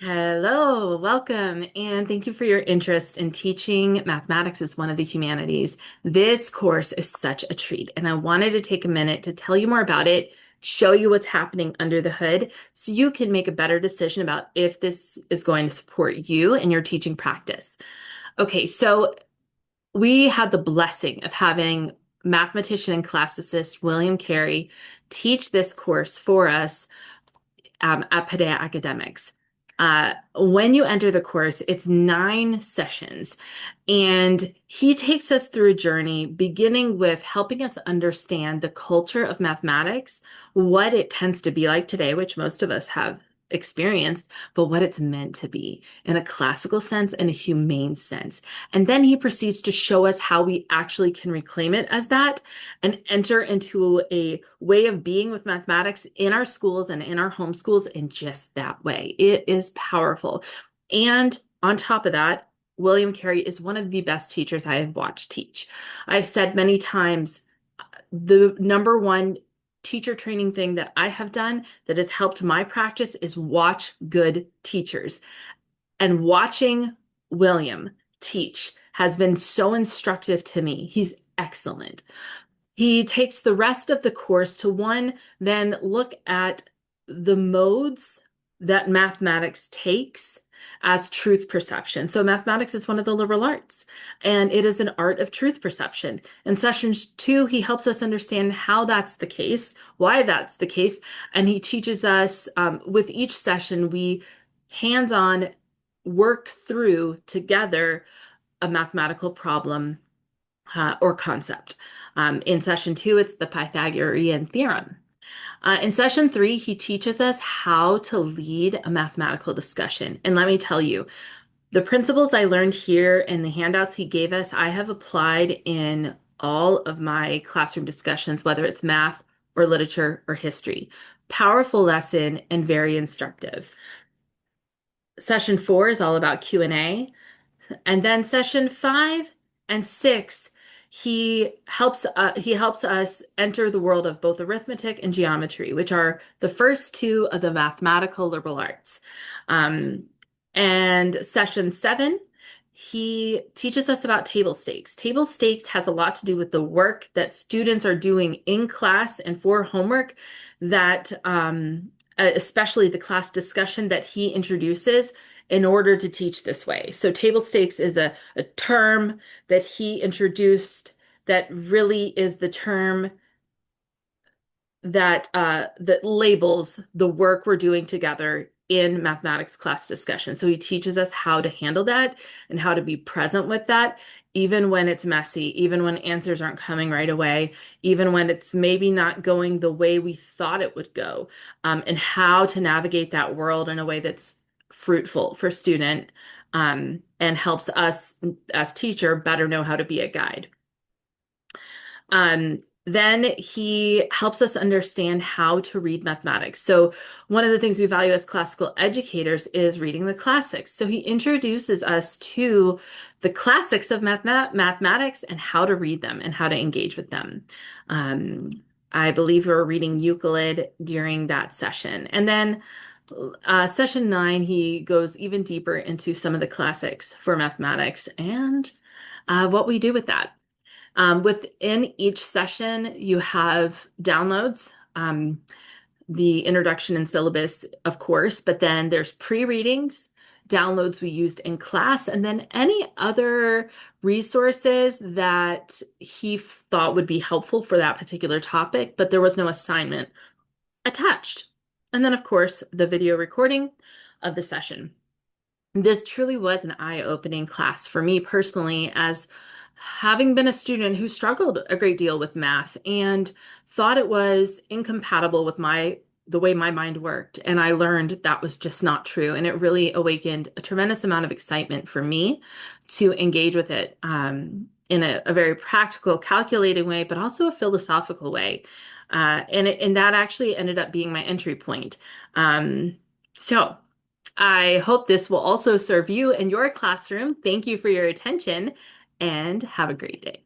Hello, welcome, and thank you for your interest in teaching mathematics as one of the humanities. This course is such a treat, and I wanted to take a minute to tell you more about it, show you what's happening under the hood, so you can make a better decision about if this is going to support you in your teaching practice. Okay, so we had the blessing of having mathematician and classicist William Carey teach this course for us at Padea Academics. When you enter the course, it's 9 sessions, and he takes us through a journey beginning with helping us understand the culture of mathematics, what it tends to be like today, which most of us have experienced, but what it's meant to be in a classical sense and a humane sense. And then he proceeds to show us how we actually can reclaim it as that and enter into a way of being with mathematics in our schools and in our homeschools in just that way. It is powerful. And on top of that, William Carey is one of the best teachers I have watched teach. I've said many times the number one teacher training thing that I have done that has helped my practice is watch good teachers. And watching William teach has been so instructive to me. He's excellent. He takes the rest of the course to one, then look at the modes that mathematics takes as truth perception. So mathematics is one of the liberal arts, and it is an art of truth perception. In sessions 2, he helps us understand how that's the case, why that's the case, and he teaches us with each session, we hands-on work through together a mathematical problem or concept. In session 2, it's the Pythagorean theorem. In session 3, he teaches us how to lead a mathematical discussion. And let me tell you, the principles I learned here and the handouts he gave us, I have applied in all of my classroom discussions, whether it's math or literature or history. Powerful lesson and very instructive. Session 4 is all about Q&A. And then session 5 and 6, he helps us enter the world of both arithmetic and geometry, which are the first two of the mathematical liberal arts. Um, and session 7, he teaches us about table stakes. Table stakes has a lot to do with the work that students are doing in class and for homework that especially the class discussion that he introduces in order to teach this way. So table stakes is a term that he introduced that really is the term that labels the work we're doing together in mathematics class discussion. So he teaches us how to handle that and how to be present with that, even when it's messy, even when answers aren't coming right away, even when it's maybe not going the way we thought it would go, and how to navigate that world in a way that's fruitful for student, and helps us as teacher better know how to be a guide. Um, then he helps us understand how to read mathematics. So one of the things we value as classical educators is reading the classics. So he introduces us to the classics of mathematics and how to read them and how to engage with them. Um, I believe we were reading Euclid during that session. And then session 9, he goes even deeper into some of the classics for mathematics and what we do with that. Within each session, you have downloads, the introduction and syllabus, of course, but then there's pre-readings, downloads we used in class, and then any other resources that he thought would be helpful for that particular topic, but there was no assignment attached. And then, of course, the video recording of the session. This truly was an eye-opening class for me personally, as having been a student who struggled a great deal with math and thought it was incompatible with the way my mind worked. And I learned that was just not true. And it really awakened a tremendous amount of excitement for me to engage with it in a very practical, calculated way, but also a philosophical way. And that actually ended up being my entry point. So I hope this will also serve you in your classroom. Thank you for your attention and have a great day.